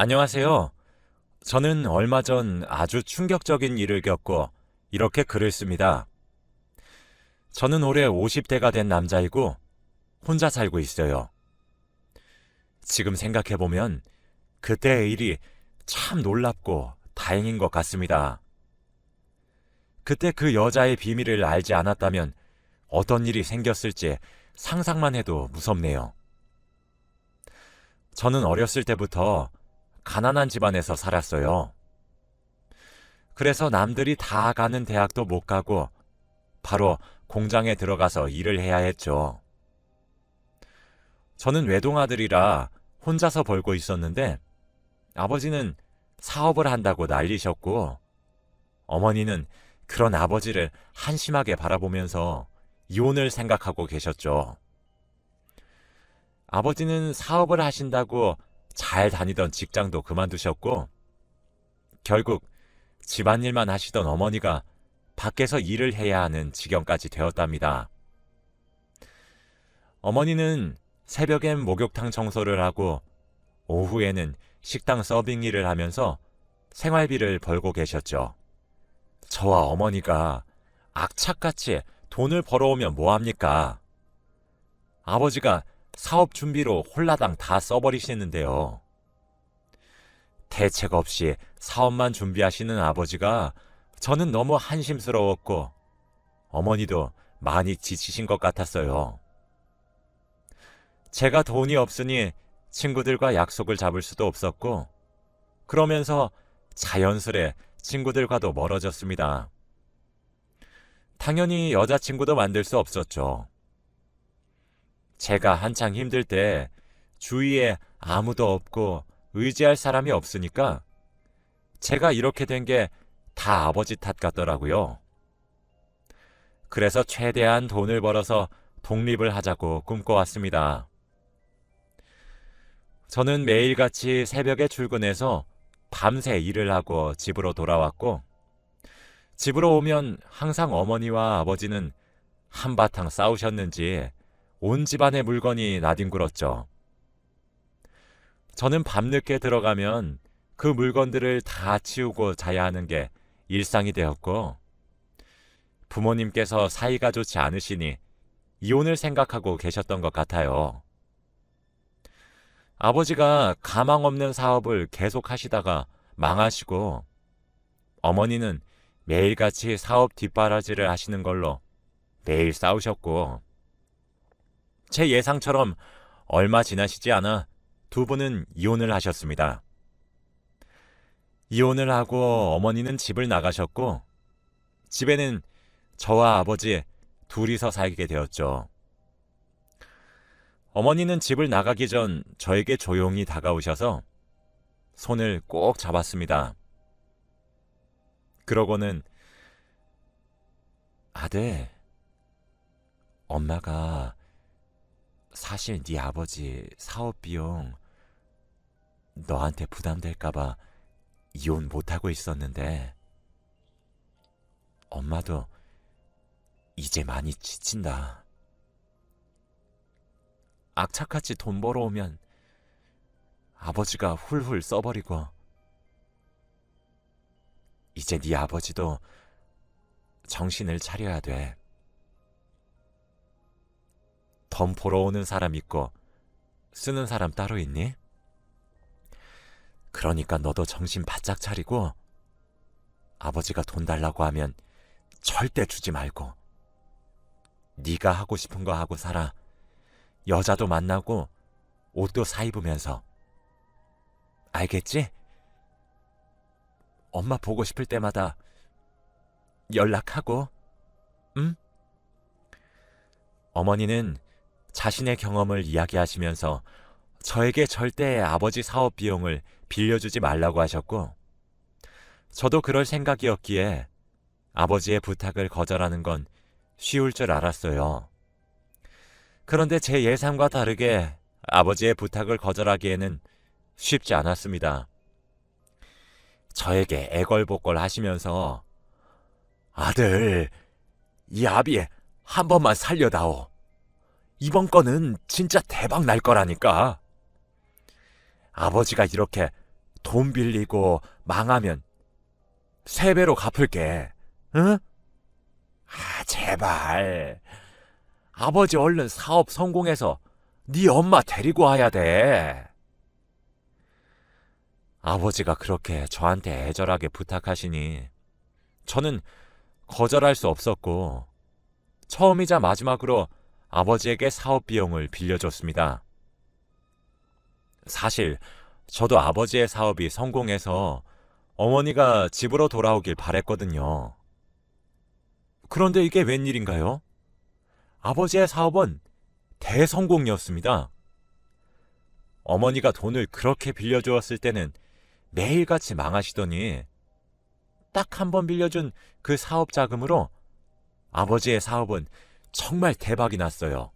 안녕하세요. 저는 얼마 전 아주 충격적인 일을 겪고 이렇게 글을 씁니다. 저는 올해 50대가 된 남자이고 혼자 살고 있어요. 지금 생각해보면 그때의 일이 참 놀랍고 다행인 것 같습니다. 그때 그 여자의 비밀을 알지 않았다면 어떤 일이 생겼을지 상상만 해도 무섭네요. 저는 어렸을 때부터 가난한 집안에서 살았어요. 그래서 남들이 다 가는 대학도 못 가고 바로 공장에 들어가서 일을 해야 했죠. 저는 외동아들이라 혼자서 벌고 있었는데 아버지는 사업을 한다고 난리셨고 어머니는 그런 아버지를 한심하게 바라보면서 이혼을 생각하고 계셨죠. 아버지는 사업을 하신다고 잘 다니던 직장도 그만두셨고 결국 집안일만 하시던 어머니가 밖에서 일을 해야 하는 지경까지 되었답니다. 어머니는 새벽엔 목욕탕 청소를 하고 오후에는 식당 서빙 일을 하면서 생활비를 벌고 계셨죠. 저와 어머니가 악착같이 돈을 벌어오면 뭐합니까? 아버지가 사업 준비로 홀라당 다 써버리시는데요. 대책 없이 사업만 준비하시는 아버지가 저는 너무 한심스러웠고 어머니도 많이 지치신 것 같았어요. 제가 돈이 없으니 친구들과 약속을 잡을 수도 없었고 그러면서 자연스레 친구들과도 멀어졌습니다. 당연히 여자친구도 만들 수 없었죠. 제가 한창 힘들 때 주위에 아무도 없고 의지할 사람이 없으니까 제가 이렇게 된 게 다 아버지 탓 같더라고요. 그래서 최대한 돈을 벌어서 독립을 하자고 꿈꿔왔습니다. 저는 매일같이 새벽에 출근해서 밤새 일을 하고 집으로 돌아왔고 집으로 오면 항상 어머니와 아버지는 한바탕 싸우셨는지 온 집안의 물건이 나뒹굴었죠. 저는 밤늦게 들어가면 그 물건들을 다 치우고 자야 하는 게 일상이 되었고 부모님께서 사이가 좋지 않으시니 이혼을 생각하고 계셨던 것 같아요. 아버지가 가망 없는 사업을 계속 하시다가 망하시고 어머니는 매일같이 사업 뒷바라지를 하시는 걸로 매일 싸우셨고 제 예상처럼 얼마 지나시지 않아 두 분은 이혼을 하셨습니다. 이혼을 하고 어머니는 집을 나가셨고 집에는 저와 아버지 둘이서 살게 되었죠. 어머니는 집을 나가기 전 저에게 조용히 다가오셔서 손을 꼭 잡았습니다. 그러고는 아들, 엄마가 사실 네 아버지 사업 비용 너한테 부담될까봐 이혼 못하고 있었는데 엄마도 이제 많이 지친다. 악착같이 돈 벌어오면 아버지가 훌훌 써버리고 이제 네 아버지도 정신을 차려야 돼. 돈 벌어오는 사람 있고 쓰는 사람 따로 있니? 그러니까 너도 정신 바짝 차리고 아버지가 돈 달라고 하면 절대 주지 말고 네가 하고 싶은 거 하고 살아. 여자도 만나고 옷도 사 입으면서. 알겠지? 엄마 보고 싶을 때마다 연락하고, 응? 어머니는 자신의 경험을 이야기하시면서 저에게 절대 아버지 사업 비용을 빌려주지 말라고 하셨고 저도 그럴 생각이었기에 아버지의 부탁을 거절하는 건 쉬울 줄 알았어요. 그런데 제 예상과 다르게 아버지의 부탁을 거절하기에는 쉽지 않았습니다. 저에게 애걸복걸 하시면서 아들, 이 아비 한 번만 살려다오. 이번 건은 진짜 대박 날 거라니까. 아버지가 이렇게 돈 빌리고 망하면 3배로 갚을게. 응? 제발. 아버지 얼른 사업 성공해서 네 엄마 데리고 와야 돼. 아버지가 그렇게 저한테 애절하게 부탁하시니 저는 거절할 수 없었고 처음이자 마지막으로 아버지에게 사업 비용을 빌려줬습니다. 사실 저도 아버지의 사업이 성공해서 어머니가 집으로 돌아오길 바랬거든요. 그런데 이게 웬일인가요? 아버지의 사업은 대성공이었습니다. 어머니가 돈을 그렇게 빌려주었을 때는 매일같이 망하시더니 딱 한 번 빌려준 그 사업 자금으로 아버지의 사업은 정말 대박이 났어요.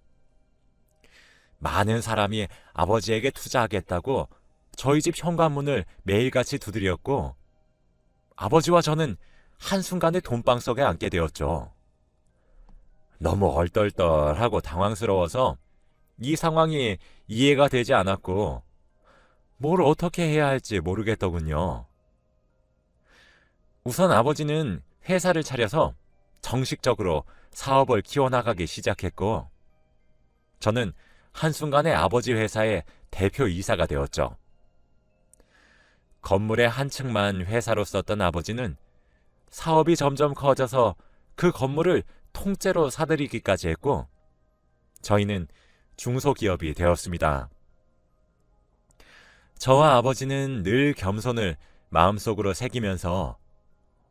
많은 사람이 아버지에게 투자하겠다고 저희 집 현관문을 매일같이 두드렸고 아버지와 저는 한순간에 돈방석에 앉게 되었죠. 너무 얼떨떨하고 당황스러워서 이 상황이 이해가 되지 않았고 뭘 어떻게 해야 할지 모르겠더군요. 우선 아버지는 회사를 차려서 정식적으로 사업을 키워나가기 시작했고 저는 한순간에 아버지 회사의 대표이사가 되었죠. 건물의 한 층만 회사로 썼던 아버지는 사업이 점점 커져서 그 건물을 통째로 사들이기까지 했고 저희는 중소기업이 되었습니다. 저와 아버지는 늘 겸손을 마음속으로 새기면서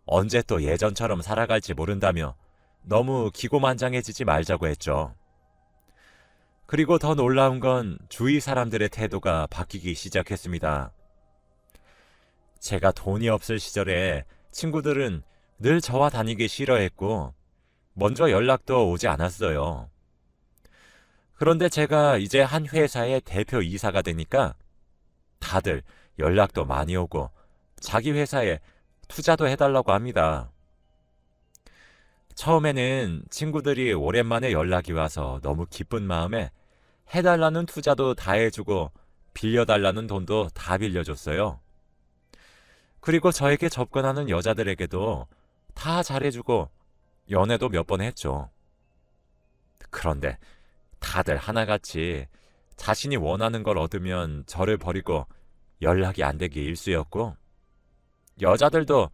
언제 또 예전처럼 살아갈지 모른다며 너무 기고만장해지지 말자고 했죠. 그리고 더 놀라운 건 주위 사람들의 태도가 바뀌기 시작했습니다. 제가 돈이 없을 시절에 친구들은 늘 저와 다니기 싫어했고 먼저 연락도 오지 않았어요. 그런데 제가 이제 한 회사의 대표이사가 되니까 다들 연락도 많이 오고 자기 회사에 투자도 해달라고 합니다. 처음에는 친구들이 오랜만에 연락이 와서 너무 기쁜 마음에 해달라는 투자도 다 해주고 빌려달라는 돈도 다 빌려줬어요. 그리고 저에게 접근하는 여자들에게도 다 잘해주고 연애도 몇 번 했죠. 그런데 다들 하나같이 자신이 원하는 걸 얻으면 저를 버리고 연락이 안 되기 일쑤였고 여자들도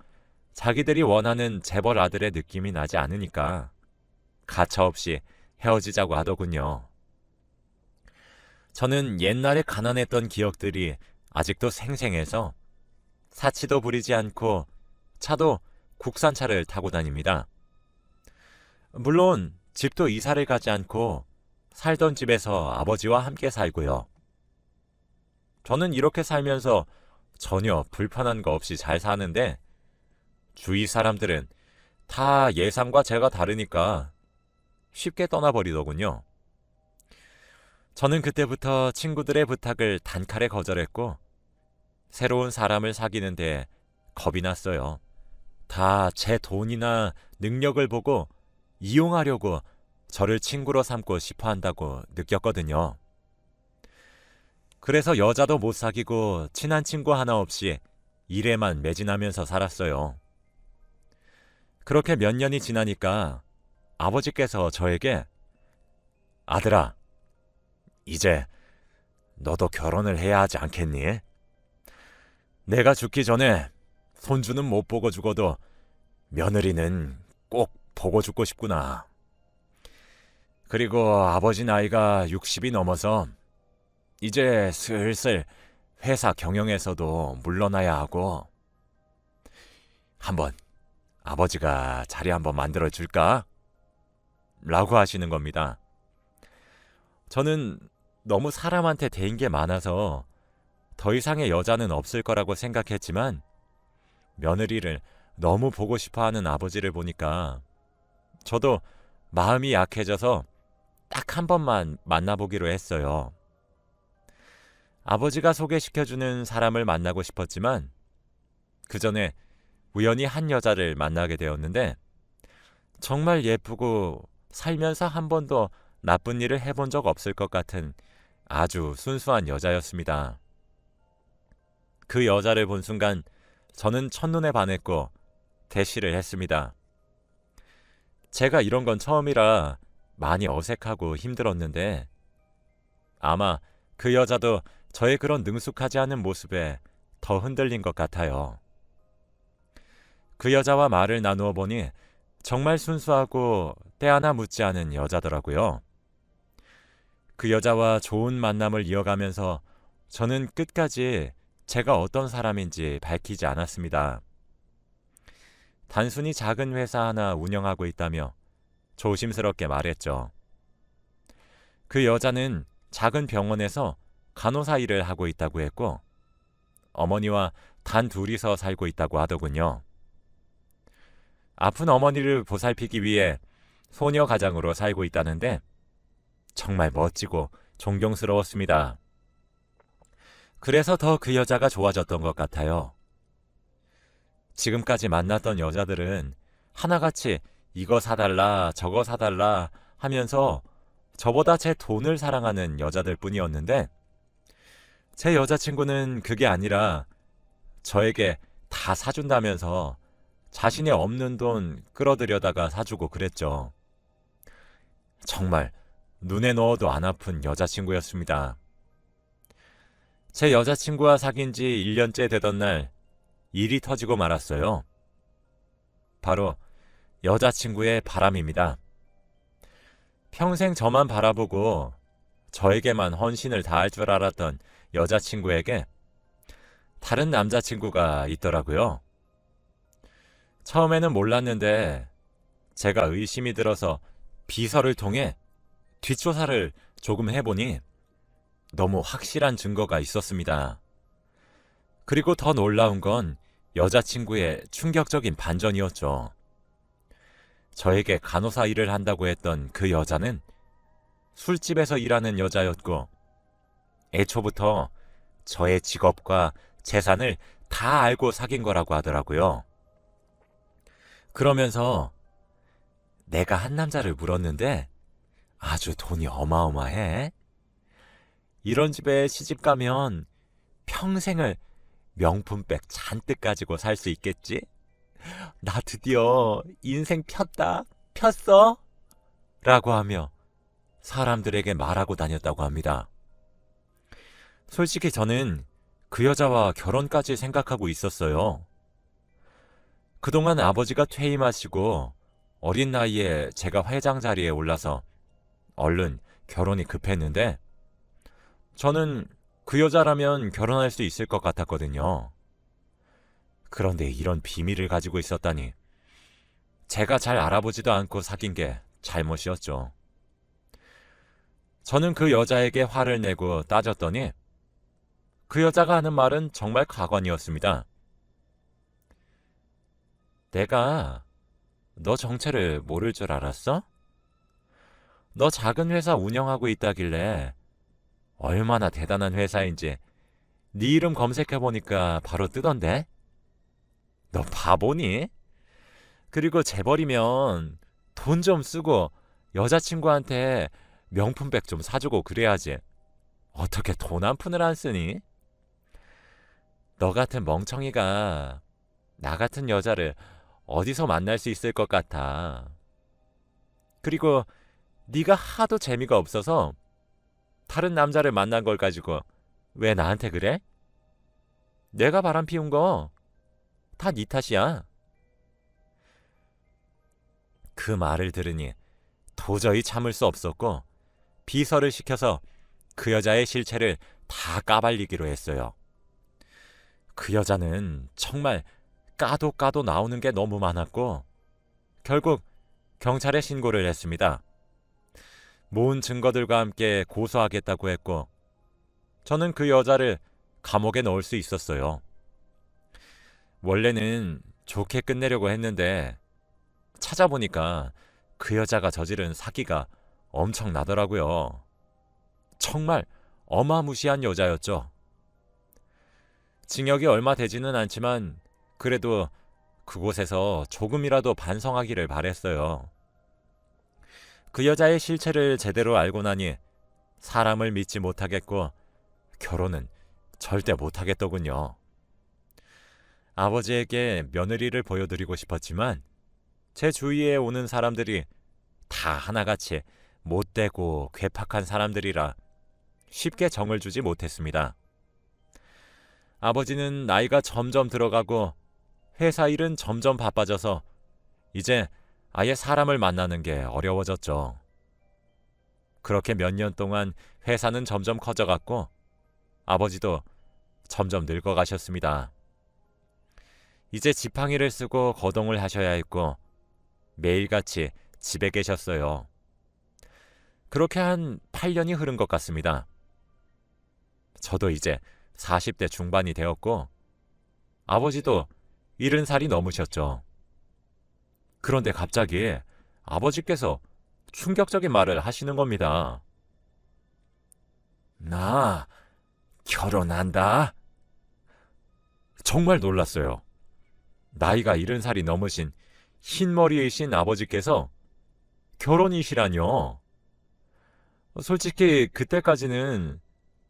자기들이 원하는 재벌 아들의 느낌이 나지 않으니까 가차없이 헤어지자고 하더군요. 저는 옛날에 가난했던 기억들이 아직도 생생해서 사치도 부리지 않고 차도 국산차를 타고 다닙니다. 물론 집도 이사를 가지 않고 살던 집에서 아버지와 함께 살고요. 저는 이렇게 살면서 전혀 불편한 거 없이 잘 사는데 주위 사람들은 다 예상과 제가 다르니까 쉽게 떠나버리더군요. 저는 그때부터 친구들의 부탁을 단칼에 거절했고 새로운 사람을 사귀는데 겁이 났어요. 다 제 돈이나 능력을 보고 이용하려고 저를 친구로 삼고 싶어 한다고 느꼈거든요. 그래서 여자도 못 사귀고 친한 친구 하나 없이 일에만 매진하면서 살았어요. 그렇게 몇 년이 지나니까 아버지께서 저에게 아들아, 이제 너도 결혼을 해야 하지 않겠니? 내가 죽기 전에 손주는 못 보고 죽어도 며느리는 꼭 보고 죽고 싶구나. 그리고 아버지 나이가 60이 넘어서 이제 슬슬 회사 경영에서도 물러나야 하고 한번 아버지가 자리 한번 만들어 줄까? 라고 하시는 겁니다. 저는 너무 사람한테 대인 게 많아서 더 이상의 여자는 없을 거라고 생각했지만 며느리를 너무 보고 싶어하는 아버지를 보니까 저도 마음이 약해져서 딱 한 번만 만나보기로 했어요. 아버지가 소개시켜주는 사람을 만나고 싶었지만 그 전에 우연히 한 여자를 만나게 되었는데 정말 예쁘고 살면서 한 번도 나쁜 일을 해본 적 없을 것 같은 아주 순수한 여자였습니다. 그 여자를 본 순간 저는 첫눈에 반했고 대시를 했습니다. 제가 이런 건 처음이라 많이 어색하고 힘들었는데 아마 그 여자도 저의 그런 능숙하지 않은 모습에 더 흔들린 것 같아요. 그 여자와 말을 나누어 보니 정말 순수하고 때 하나 묻지 않은 여자더라고요. 그 여자와 좋은 만남을 이어가면서 저는 끝까지 제가 어떤 사람인지 밝히지 않았습니다. 단순히 작은 회사 하나 운영하고 있다며 조심스럽게 말했죠. 그 여자는 작은 병원에서 간호사 일을 하고 있다고 했고 어머니와 단 둘이서 살고 있다고 하더군요. 아픈 어머니를 보살피기 위해 소녀 가장으로 살고 있다는데 정말 멋지고 존경스러웠습니다. 그래서 더 그 여자가 좋아졌던 것 같아요. 지금까지 만났던 여자들은 하나같이 이거 사달라 저거 사달라 하면서 저보다 제 돈을 사랑하는 여자들 뿐이었는데 제 여자친구는 그게 아니라 저에게 다 사준다면서 자신의 없는 돈 끌어들여다가 사주고 그랬죠. 정말 눈에 넣어도 안 아픈 여자친구였습니다. 제 여자친구와 사귄 지 1년째 되던 날 일이 터지고 말았어요. 바로 여자친구의 바람입니다. 평생 저만 바라보고 저에게만 헌신을 다할 줄 알았던 여자친구에게 다른 남자친구가 있더라고요. 처음에는 몰랐는데 제가 의심이 들어서 비서를 통해 뒷조사를 조금 해보니 너무 확실한 증거가 있었습니다. 그리고 더 놀라운 건 여자친구의 충격적인 반전이었죠. 저에게 간호사 일을 한다고 했던 그 여자는 술집에서 일하는 여자였고 애초부터 저의 직업과 재산을 다 알고 사귄 거라고 하더라고요. 그러면서 내가 한 남자를 물었는데 아주 돈이 어마어마해. 이런 집에 시집 가면 평생을 명품백 잔뜩 가지고 살 수 있겠지? 나 드디어 인생 폈어? 라고 하며 사람들에게 말하고 다녔다고 합니다. 솔직히 저는 그 여자와 결혼까지 생각하고 있었어요. 그동안 아버지가 퇴임하시고 어린 나이에 제가 회장 자리에 올라서 얼른 결혼이 급했는데 저는 그 여자라면 결혼할 수 있을 것 같았거든요. 그런데 이런 비밀을 가지고 있었다니 제가 잘 알아보지도 않고 사귄 게 잘못이었죠. 저는 그 여자에게 화를 내고 따졌더니 그 여자가 하는 말은 정말 가관이었습니다. 내가 너 정체를 모를 줄 알았어? 너 작은 회사 운영하고 있다길래 얼마나 대단한 회사인지 네 이름 검색해보니까 바로 뜨던데? 너 바보니? 그리고 재벌이면 돈 좀 쓰고 여자친구한테 명품백 좀 사주고 그래야지. 어떻게 돈 한 푼을 안 쓰니? 너 같은 멍청이가 나 같은 여자를 어디서 만날 수 있을 것 같아. 그리고 네가 하도 재미가 없어서 다른 남자를 만난 걸 가지고 왜 나한테 그래? 내가 바람 피운 거 다 네 탓이야. 그 말을 들으니 도저히 참을 수 없었고 비서를 시켜서 그 여자의 실체를 다 까발리기로 했어요. 그 여자는 정말 까도 까도 나오는 게 너무 많았고 결국 경찰에 신고를 했습니다. 모은 증거들과 함께 고소하겠다고 했고 저는 그 여자를 감옥에 넣을 수 있었어요. 원래는 좋게 끝내려고 했는데 찾아보니까 그 여자가 저지른 사기가 엄청나더라고요. 정말 어마무시한 여자였죠. 징역이 얼마 되지는 않지만 그래도 그곳에서 조금이라도 반성하기를 바랬어요. 그 여자의 실체를 제대로 알고 나니 사람을 믿지 못하겠고 결혼은 절대 못하겠더군요. 아버지에게 며느리를 보여드리고 싶었지만 제 주위에 오는 사람들이 다 하나같이 못되고 괴팍한 사람들이라 쉽게 정을 주지 못했습니다. 아버지는 나이가 점점 들어가고 회사 일은 점점 바빠져서 이제 아예 사람을 만나는 게 어려워졌죠. 그렇게 몇 년 동안 회사는 점점 커져갔고 아버지도 점점 늙어가셨습니다. 이제 지팡이를 쓰고 거동을 하셔야 했고 매일같이 집에 계셨어요. 그렇게 한 8년이 흐른 것 같습니다. 저도 이제 40대 중반이 되었고 아버지도 70살이 넘으셨죠. 그런데 갑자기 아버지께서 충격적인 말을 하시는 겁니다. 나 결혼한다. 정말 놀랐어요. 나이가 70살이 넘으신 흰머리이신 아버지께서 결혼이시라뇨. 솔직히 그때까지는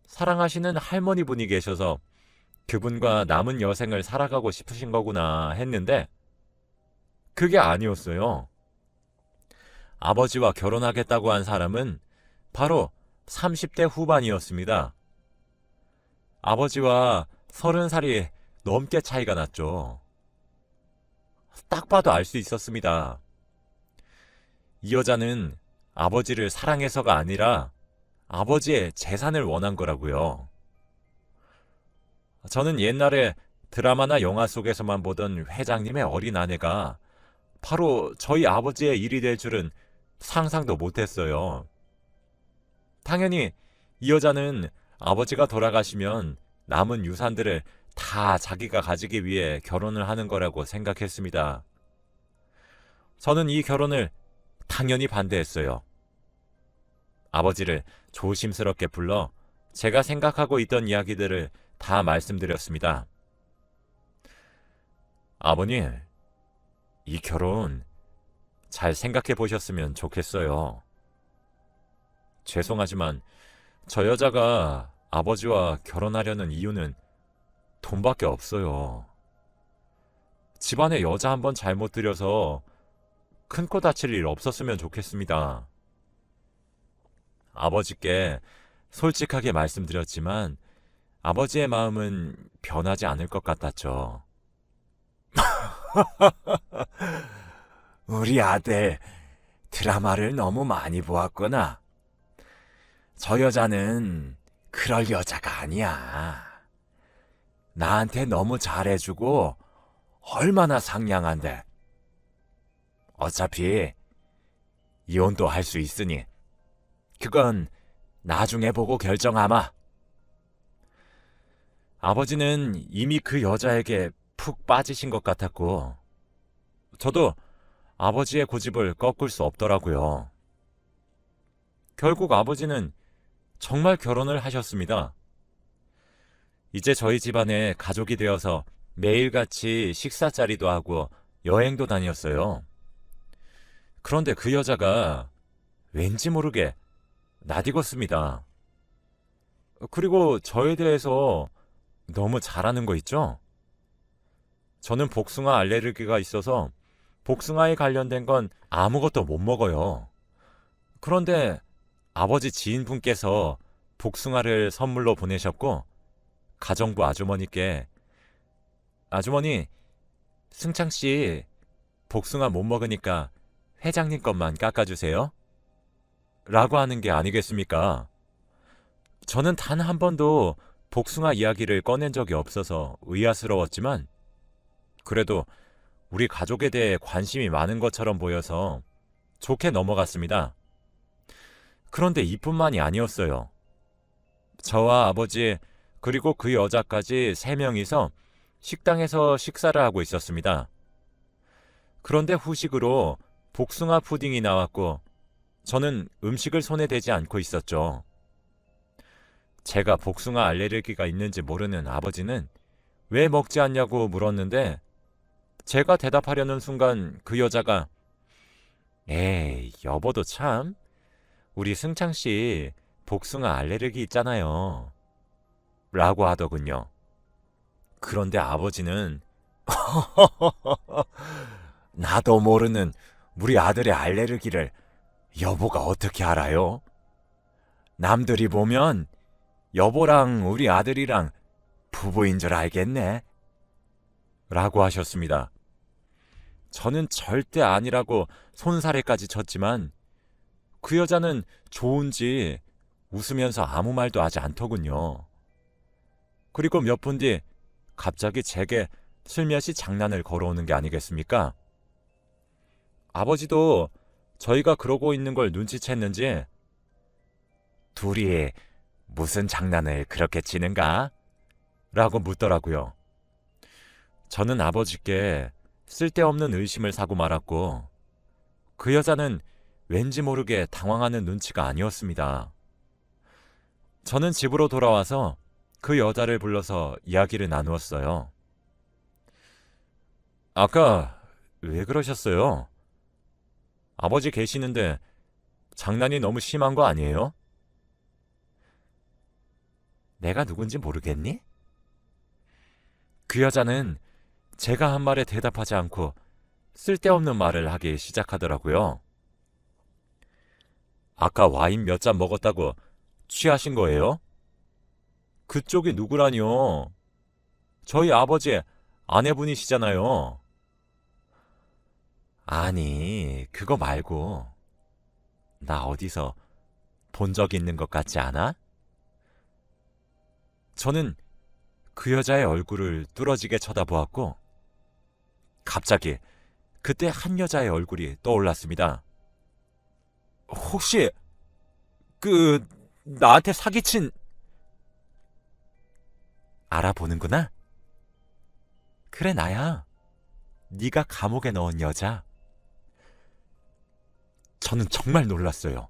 사랑하시는 할머니 분이 계셔서 그분과 남은 여생을 살아가고 싶으신 거구나 했는데 그게 아니었어요. 아버지와 결혼하겠다고 한 사람은 바로 30대 후반이었습니다. 아버지와 30살이 넘게 차이가 났죠. 딱 봐도 알 수 있었습니다. 이 여자는 아버지를 사랑해서가 아니라 아버지의 재산을 원한 거라고요. 저는 옛날에 드라마나 영화 속에서만 보던 회장님의 어린 아내가 바로 저희 아버지의 일이 될 줄은 상상도 못했어요. 당연히 이 여자는 아버지가 돌아가시면 남은 유산들을 다 자기가 가지기 위해 결혼을 하는 거라고 생각했습니다. 저는 이 결혼을 당연히 반대했어요. 아버지를 조심스럽게 불러 제가 생각하고 있던 이야기들을 다 말씀드렸습니다. 아버님, 이 결혼 잘 생각해 보셨으면 좋겠어요. 죄송하지만 저 여자가 아버지와 결혼하려는 이유는 돈밖에 없어요. 집안에 여자 한번 잘못 들여서 큰 코 다칠 일 없었으면 좋겠습니다. 아버지께 솔직하게 말씀드렸지만 아버지의 마음은 변하지 않을 것 같았죠. 우리 아들 드라마를 너무 많이 보았구나. 저 여자는 그럴 여자가 아니야. 나한테 너무 잘해주고 얼마나 상냥한데. 어차피 이혼도 할 수 있으니 그건 나중에 보고 결정하마. 아버지는 이미 그 여자에게 푹 빠지신 것 같았고 저도 아버지의 고집을 꺾을 수 없더라고요. 결국 아버지는 정말 결혼을 하셨습니다. 이제 저희 집안에 가족이 되어서 매일같이 식사자리도 하고 여행도 다녔어요. 그런데 그 여자가 왠지 모르게 낯익었습니다. 그리고 저에 대해서 너무 잘하는 거 있죠? 저는 복숭아 알레르기가 있어서 복숭아에 관련된 건 아무것도 못 먹어요. 그런데 아버지 지인분께서 복숭아를 선물로 보내셨고 가정부 아주머니께 아주머니, 승창씨 복숭아 못 먹으니까 회장님 것만 깎아주세요. 라고 하는 게 아니겠습니까? 저는 단 한 번도 복숭아 이야기를 꺼낸 적이 없어서 의아스러웠지만 그래도 우리 가족에 대해 관심이 많은 것처럼 보여서 좋게 넘어갔습니다. 그런데 이뿐만이 아니었어요. 저와 아버지 그리고 그 여자까지 3명이서 식당에서 식사를 하고 있었습니다. 그런데 후식으로 복숭아 푸딩이 나왔고 저는 음식을 손에 대지 않고 있었죠. 제가 복숭아 알레르기가 있는지 모르는 아버지는 왜 먹지 않냐고 물었는데 제가 대답하려는 순간 그 여자가 에이, 여보도 참 우리 승창씨 복숭아 알레르기 있잖아요. 라고 하더군요. 그런데 아버지는 나도 모르는 우리 아들의 알레르기를 여보가 어떻게 알아요? 남들이 보면 여보랑 우리 아들이랑 부부인 줄 알겠네. 라고 하셨습니다. 저는 절대 아니라고 손사래까지 쳤지만 그 여자는 좋은지 웃으면서 아무 말도 하지 않더군요. 그리고 몇 분 뒤 갑자기 제게 슬며시 장난을 걸어오는 게 아니겠습니까? 아버지도 저희가 그러고 있는 걸 눈치챘는지 둘이 무슨 장난을 그렇게 치는가? 라고 묻더라고요. 저는 아버지께 쓸데없는 의심을 사고 말았고 그 여자는 왠지 모르게 당황하는 눈치가 아니었습니다. 저는 집으로 돌아와서 그 여자를 불러서 이야기를 나누었어요. 아까 왜 그러셨어요? 아버지 계시는데 장난이 너무 심한 거 아니에요? 내가 누군지 모르겠니? 그 여자는 제가 한 말에 대답하지 않고 쓸데없는 말을 하기 시작하더라고요. 아까 와인 몇 잔 먹었다고 취하신 거예요? 그쪽이 누구라뇨? 저희 아버지 아내분이시잖아요. 아니, 그거 말고 나 어디서 본 적 있는 것 같지 않아? 저는 그 여자의 얼굴을 뚫어지게 쳐다보았고 갑자기 그때 한 여자의 얼굴이 떠올랐습니다. 혹시 나한테 사기친 알아보는구나? 그래 나야. 네가 감옥에 넣은 여자. 저는 정말 놀랐어요.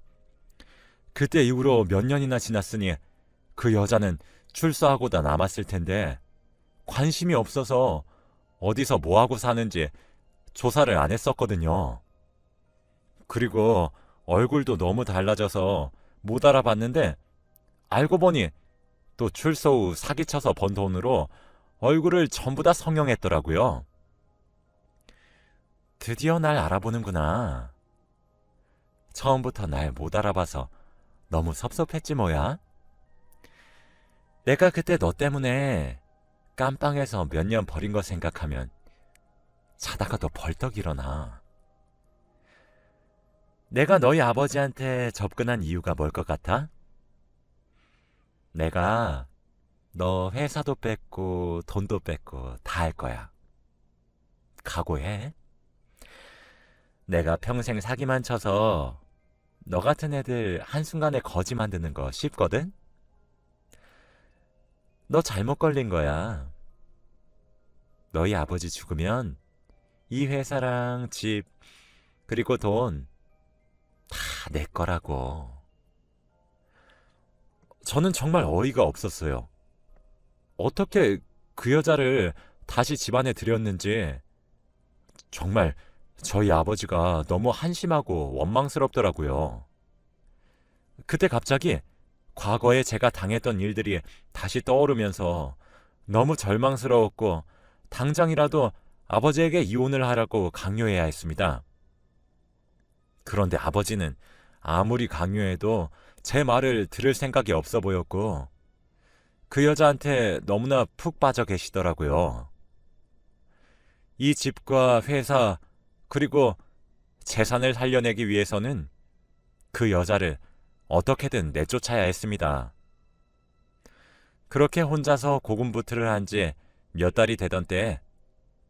그때 이후로 몇 년이나 지났으니 그 여자는 출소하고다 남았을 텐데 관심이 없어서 어디서 뭐하고 사는지 조사를 안 했었거든요. 그리고 얼굴도 너무 달라져서 못 알아봤는데 알고 보니 또 출소 후 사기쳐서 번 돈으로 얼굴을 전부 다 성형했더라고요. 드디어 날 알아보는구나. 처음부터 날 못 알아봐서 너무 섭섭했지 뭐야. 내가 그때 너 때문에 깜빵에서 몇 년 버린 거 생각하면 자다가도 벌떡 일어나. 내가 너희 아버지한테 접근한 이유가 뭘 것 같아? 내가 너 회사도 뺏고 돈도 뺏고 다 할 거야. 각오해. 내가 평생 사기만 쳐서 너 같은 애들 한순간에 거지 만드는 거 쉽거든? 너 잘못 걸린 거야. 너희 아버지 죽으면 이 회사랑 집 그리고 돈 다 내 거라고. 저는 정말 어이가 없었어요. 어떻게 그 여자를 다시 집안에 들였는지 정말 저희 아버지가 너무 한심하고 원망스럽더라고요. 그때 갑자기 과거에 제가 당했던 일들이 다시 떠오르면서 너무 절망스러웠고 당장이라도 아버지에게 이혼을 하라고 강요해야 했습니다. 그런데 아버지는 아무리 강요해도 제 말을 들을 생각이 없어 보였고 그 여자한테 너무나 푹 빠져 계시더라고요. 이 집과 회사 그리고 재산을 살려내기 위해서는 그 여자를 어떻게든 내쫓아야 했습니다. 그렇게 혼자서 고군분투를 한 지 몇 달이 되던 때에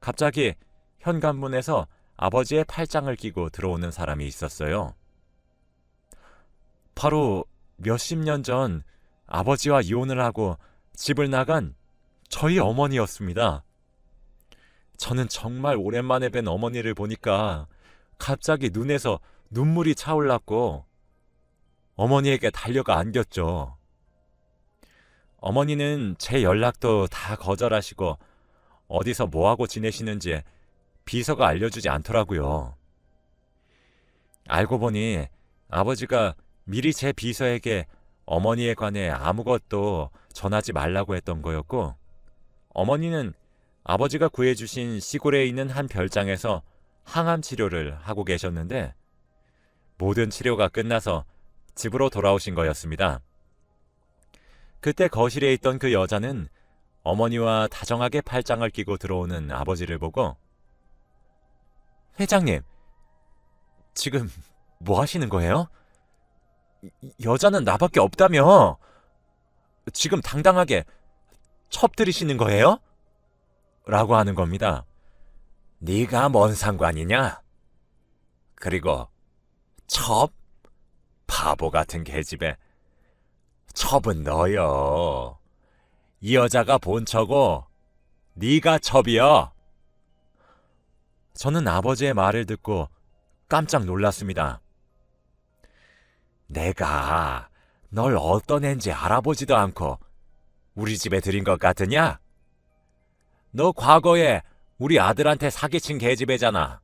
갑자기 현관문에서 아버지의 팔짱을 끼고 들어오는 사람이 있었어요. 바로 몇십 년 전 아버지와 이혼을 하고 집을 나간 저희 어머니였습니다. 저는 정말 오랜만에 뵌 어머니를 보니까 갑자기 눈에서 눈물이 차올랐고 어머니에게 달려가 안겼죠. 어머니는 제 연락도 다 거절하시고 어디서 뭐하고 지내시는지 비서가 알려주지 않더라고요. 알고 보니 아버지가 미리 제 비서에게 어머니에 관해 아무것도 전하지 말라고 했던 거였고 어머니는 아버지가 구해주신 시골에 있는 한 별장에서 항암 치료를 하고 계셨는데 모든 치료가 끝나서 집으로 돌아오신 거였습니다. 그때 거실에 있던 그 여자는 어머니와 다정하게 팔짱을 끼고 들어오는 아버지를 보고 회장님, 지금 뭐 하시는 거예요? 여자는 나밖에 없다며 지금 당당하게 첩들이시는 거예요? 라고 하는 겁니다. 네가 뭔 상관이냐? 그리고 첩? 바보 같은 계집애. 첩은 너요. 이 여자가 본처고 네가 첩이여. 저는 아버지의 말을 듣고 깜짝 놀랐습니다. 내가 널 어떤 앤지 알아보지도 않고 우리 집에 들인 것 같으냐? 너 과거에 우리 아들한테 사기친 계집애잖아.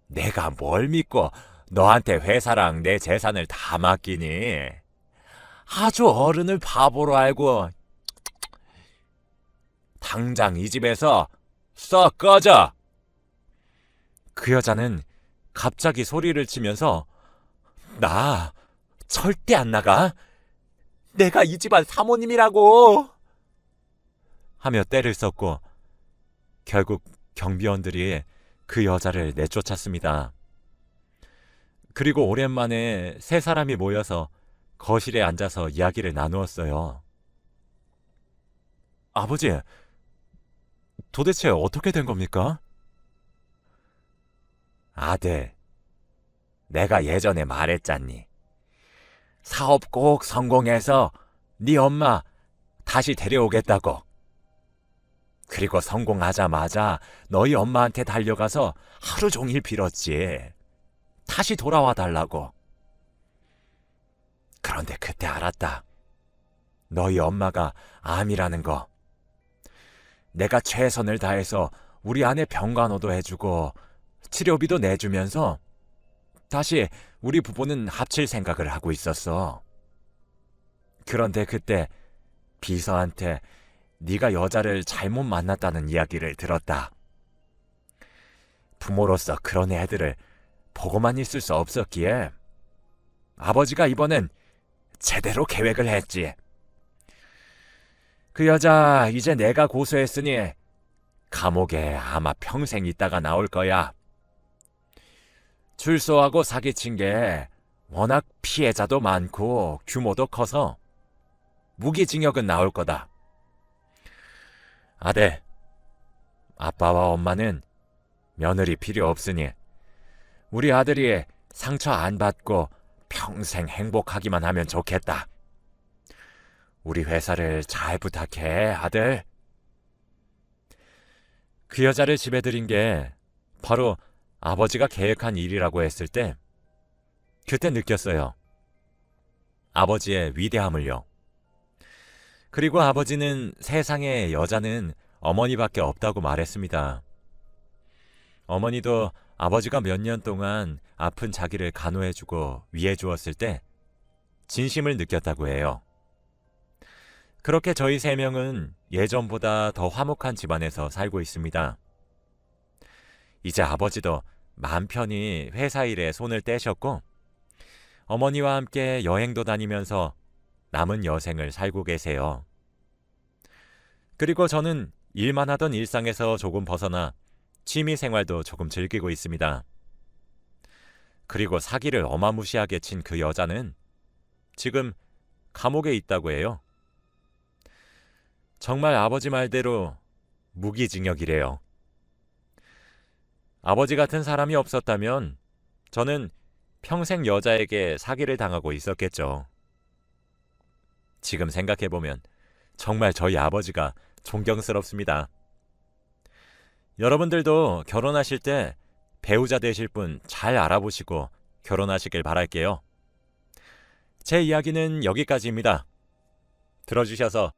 내가 뭘 믿고 너한테 회사랑 내 재산을 다 맡기니? 아주 어른을 바보로 알고. 당장 이 집에서 썩 꺼져! 그 여자는 갑자기 소리를 치면서 나 절대 안 나가. 내가 이 집안 사모님이라고! 하며 떼를 썼고 결국 경비원들이 그 여자를 내쫓았습니다. 그리고 오랜만에 세 사람이 모여서 거실에 앉아서 이야기를 나누었어요. 아버지, 도대체 어떻게 된 겁니까? 아들, 내가 예전에 말했잖니. 사업 꼭 성공해서 네 엄마 다시 데려오겠다고. 그리고 성공하자마자 너희 엄마한테 달려가서 하루 종일 빌었지. 다시 돌아와 달라고. 그런데 그때 알았다. 너희 엄마가 암이라는 거. 내가 최선을 다해서 우리 아내 병간호도 해주고 치료비도 내주면서 다시 우리 부부는 합칠 생각을 하고 있었어. 그런데 그때 비서한테 네가 여자를 잘못 만났다는 이야기를 들었다. 부모로서 그런 애들을 보고만 있을 수 없었기에 아버지가 이번엔 제대로 계획을 했지. 그 여자 이제 내가 고소했으니 감옥에 아마 평생 있다가 나올 거야. 출소하고 사기친 게 워낙 피해자도 많고 규모도 커서 무기징역은 나올 거다. 아들, 아빠와 엄마는 며느리 필요 없으니 우리 아들이 상처 안 받고 평생 행복하기만 하면 좋겠다. 우리 회사를 잘 부탁해, 아들. 그 여자를 집에 들인 게 바로 아버지가 계획한 일이라고 했을 때 그때 느꼈어요. 아버지의 위대함을요. 그리고 아버지는 세상에 여자는 어머니밖에 없다고 말했습니다. 어머니도 아버지가 몇 년 동안 아픈 자기를 간호해주고 위해주었을 때 진심을 느꼈다고 해요. 그렇게 저희 세 명은 예전보다 더 화목한 집안에서 살고 있습니다. 이제 아버지도 마음 편히 회사 일에 손을 떼셨고 어머니와 함께 여행도 다니면서 남은 여생을 살고 계세요. 그리고 저는 일만 하던 일상에서 조금 벗어나 취미 생활도 조금 즐기고 있습니다. 그리고 사기를 어마무시하게 친 그 여자는 지금 감옥에 있다고 해요. 정말 아버지 말대로 무기징역이래요. 아버지 같은 사람이 없었다면 저는 평생 여자에게 사기를 당하고 있었겠죠. 지금 생각해보면 정말 저희 아버지가 존경스럽습니다. 여러분들도 결혼하실 때 배우자 되실 분 잘 알아보시고 결혼하시길 바랄게요. 제 이야기는 여기까지입니다. 들어주셔서